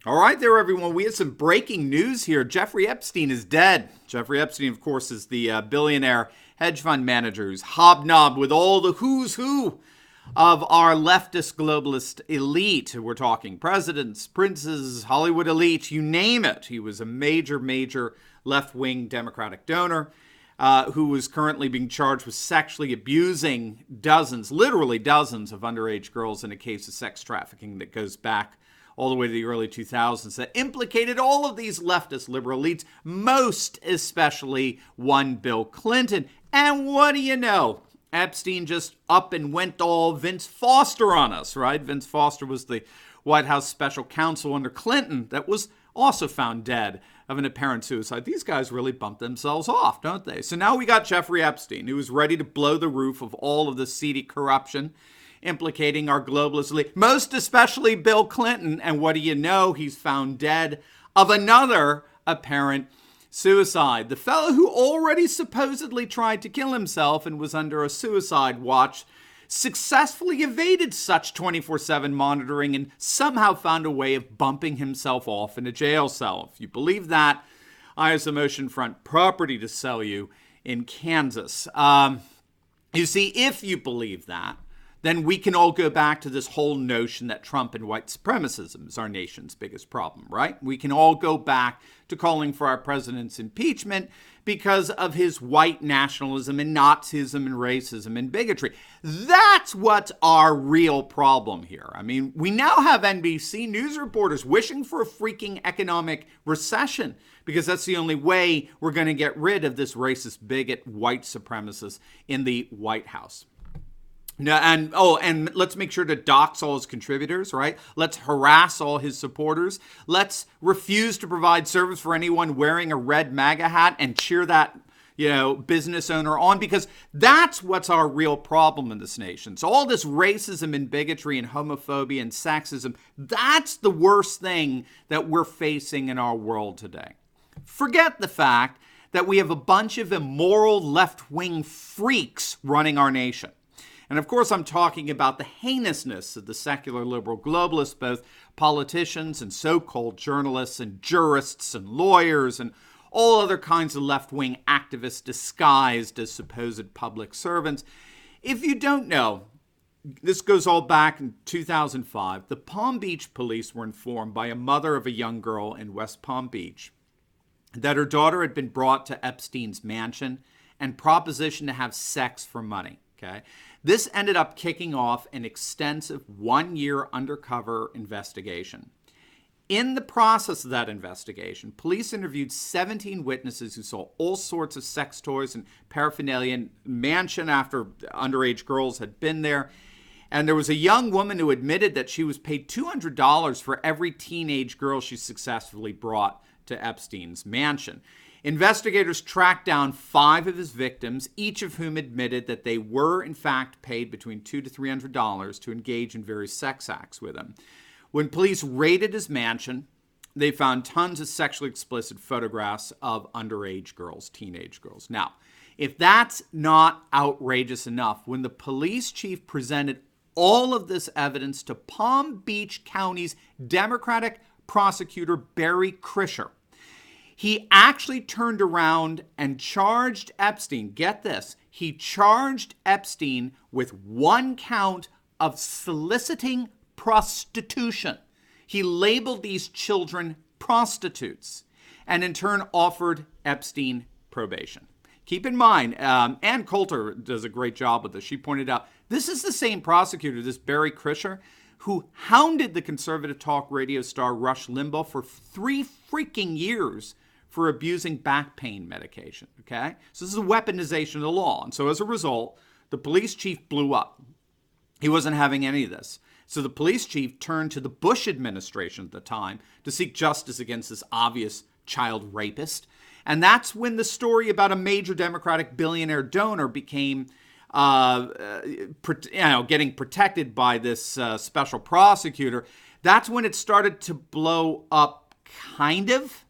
All right there, everyone. We have some breaking news here. Jeffrey Epstein is dead. Jeffrey Epstein, of course, is the billionaire hedge fund manager who's hobnobbed with all the who's who of our leftist globalist elite. We're talking presidents, princes, Hollywood elite, you name it. He was a major left-wing Democratic donor who was currently being charged with sexually abusing literally dozens of underage girls in a case of sex trafficking that goes back all the way to the early 2000s that implicated all of these leftist liberal elites, most especially one Bill Clinton. And what do you know? Epstein just up and went all Vince Foster on us, right? Vince Foster was the White House special counsel under Clinton that was also found dead of an apparent suicide. These guys really bumped themselves off, don't they? So now we got Jeffrey Epstein, who was ready to blow the roof of all of the seedy corruption implicating our globalist elite, most especially Bill Clinton. And what do you know? He's found dead of another apparent suicide. The fellow who already supposedly tried to kill himself and was under a suicide watch successfully evaded such 24/7 monitoring and somehow found a way of bumping himself off in a jail cell. If you believe that, I have some oceanfront property to sell you in Kansas. You see, if you believe that, then we can all go back to this whole notion that Trump and white supremacism is our nation's biggest problem, right? We can all go back to calling for our president's impeachment because of his white nationalism and Nazism and racism and bigotry. That's what's our real problem here. I mean, we now have NBC News reporters wishing for a freaking economic recession because that's the only way we're going to get rid of this racist, bigot, white supremacist in the White House. No, and let's make sure to dox all his contributors, right? Let's harass all his supporters. Let's refuse to provide service for anyone wearing a red MAGA hat and cheer that, business owner on, because that's what's our real problem in this nation. So all this racism and bigotry and homophobia and sexism, that's the worst thing that we're facing in our world today. Forget the fact that we have a bunch of immoral left-wing freaks running our nation. And of course, I'm talking about the heinousness of the secular liberal globalists, both politicians and so-called journalists and jurists and lawyers and all other kinds of left-wing activists disguised as supposed public servants. If you don't know, this goes all back in 2005. The Palm Beach police were informed by a mother of a young girl in West Palm Beach that her daughter had been brought to Epstein's mansion and propositioned to have sex for money. Okay. This ended up kicking off an extensive 1-year undercover investigation. In the process of that investigation, police interviewed 17 witnesses who saw all sorts of sex toys and paraphernalia in the mansion after underage girls had been there. And there was a young woman who admitted that she was paid $200 for every teenage girl she successfully brought to Epstein's mansion. Investigators tracked down 5 of his victims, each of whom admitted that they were, in fact, paid between $200 to $300 to engage in various sex acts with him. When police raided his mansion, they found tons of sexually explicit photographs of underage girls, teenage girls. Now, if that's not outrageous enough, when the police chief presented all of this evidence to Palm Beach County's Democratic prosecutor, Barry Krisher, he actually turned around and charged Epstein. Get this. He charged Epstein with 1 count of soliciting prostitution. He labeled these children prostitutes and in turn offered Epstein probation. Keep in mind, Ann Coulter does a great job with this. She pointed out, this is the same prosecutor, this Barry Krisher, who hounded the conservative talk radio star Rush Limbaugh for 3 freaking years for abusing back pain medication, okay? So this is a weaponization of the law. And so as a result, the police chief blew up. He wasn't having any of this. So the police chief turned to the Bush administration at the time to seek justice against this obvious child rapist. And that's when the story about a major Democratic billionaire donor became getting protected by this special prosecutor. That's when it started to blow up, kind of.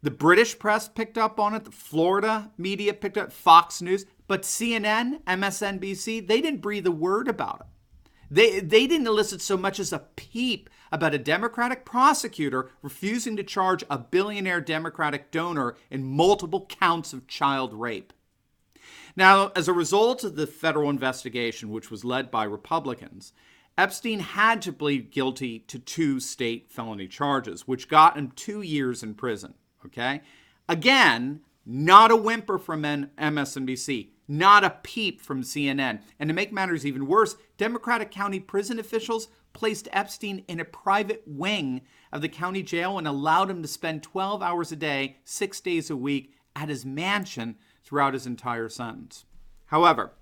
The British press picked up on it. The Florida media picked up, Fox News. But CNN, MSNBC, they didn't breathe a word about it. They didn't elicit so much as a peep about a Democratic prosecutor refusing to charge a billionaire Democratic donor in multiple counts of child rape. Now, as a result of the federal investigation, which was led by Republicans, Epstein had to plead guilty to 2 state felony charges, which got him 2 years in prison. Okay? Again, not a whimper from MSNBC, not a peep from CNN. And to make matters even worse, Democratic county prison officials placed Epstein in a private wing of the county jail and allowed him to spend 12 hours a day, 6 days a week at his mansion throughout his entire sentence. However,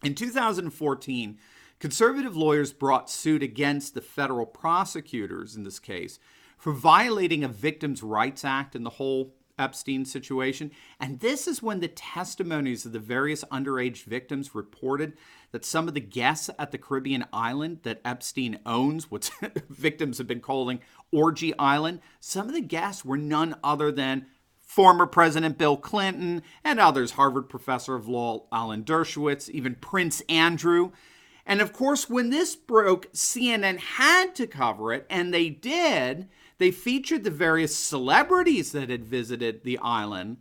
in 2014, conservative lawyers brought suit against the federal prosecutors in this case for violating a Victims' Rights Act in the whole Epstein situation. And this is when the testimonies of the various underage victims reported that some of the guests at the Caribbean island that Epstein owns, what victims have been calling Orgy Island, some of the guests were none other than former President Bill Clinton and others, Harvard professor of law Alan Dershowitz, even Prince Andrew. And of course, when this broke, CNN had to cover it, and they did. They featured the various celebrities that had visited the island,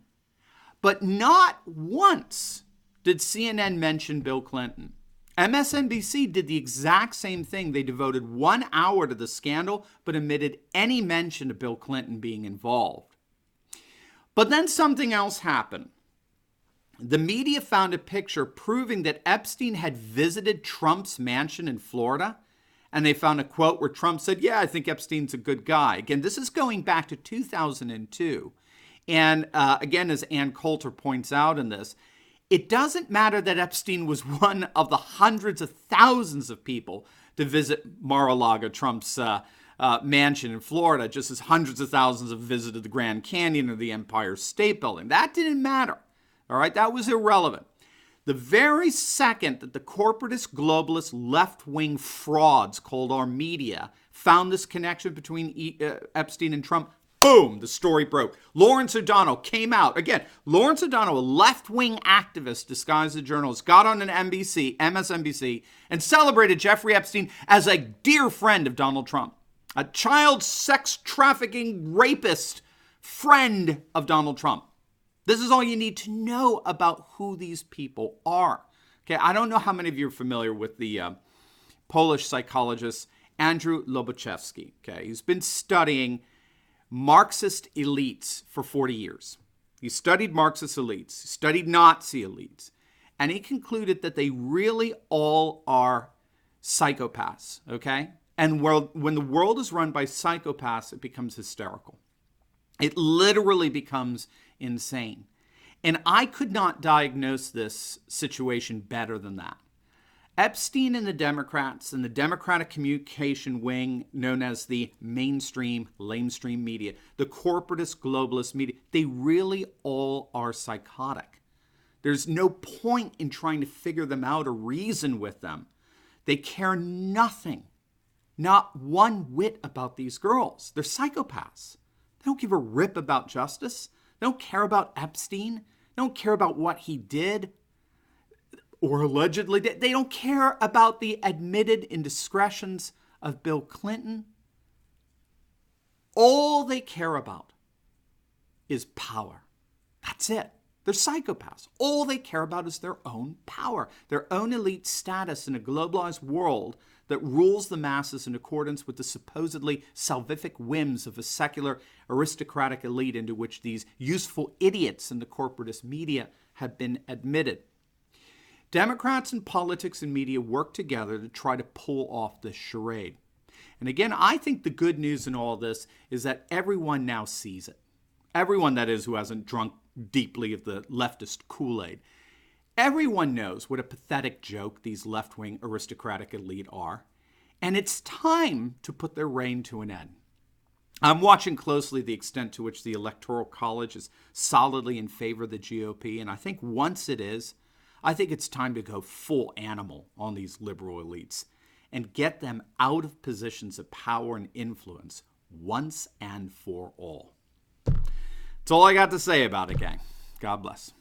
but not once did CNN mention Bill Clinton. MSNBC did the exact same thing. They devoted 1 hour to the scandal, but omitted any mention of Bill Clinton being involved. But then something else happened. The media found a picture proving that Epstein had visited Trump's mansion in Florida. And they found a quote where Trump said, "Yeah, I think Epstein's a good guy." Again, this is going back to 2002. And again, as Ann Coulter points out in this, it doesn't matter that Epstein was one of the hundreds of thousands of people to visit Mar-a-Lago, Trump's mansion in Florida, just as hundreds of thousands have visited the Grand Canyon or the Empire State Building. That didn't matter. All right, that was irrelevant. The very second that the corporatist, globalist, left-wing frauds called our media found this connection between Epstein and Trump, boom, the story broke. Lawrence O'Donnell came out. Again, Lawrence O'Donnell, a left-wing activist disguised as a journalist, got on an MSNBC, and celebrated Jeffrey Epstein as a dear friend of Donald Trump, a child sex trafficking rapist friend of Donald Trump. This is all you need to know about who these people are. Okay, I don't know how many of you are familiar with the Polish psychologist Andrew Lobaczewski. Okay, he's been studying Marxist elites for 40 years. He studied Marxist elites, he studied Nazi elites, and he concluded that they really all are psychopaths. Okay, and when the world is run by psychopaths, it becomes hysterical. It literally becomes insane. And I could not diagnose this situation better than that. Epstein and the Democrats and the Democratic communication wing known as the mainstream, lamestream media, the corporatist, globalist media, they really all are psychotic. There's no point in trying to figure them out or reason with them. They care nothing, not one whit about these girls. They're psychopaths. They don't give a rip about justice. They don't care about Epstein. They don't care about what he did or allegedly did. They don't care about the admitted indiscretions of Bill Clinton. All they care about is power. That's it. They're psychopaths. All they care about is their own power, their own elite status in a globalized world that rules the masses in accordance with the supposedly salvific whims of a secular aristocratic elite into which these useful idiots in the corporatist media have been admitted. Democrats in politics and media work together to try to pull off this charade. And again, I think the good news in all this is that everyone now sees it. Everyone, that is, who hasn't drunk deeply of the leftist Kool-Aid. Everyone knows what a pathetic joke these left-wing aristocratic elite are, and it's time to put their reign to an end. I'm watching closely the extent to which the Electoral College is solidly in favor of the GOP, and I think once it is, I think it's time to go full animal on these liberal elites and get them out of positions of power and influence once and for all. That's all I got to say about it, gang. God bless.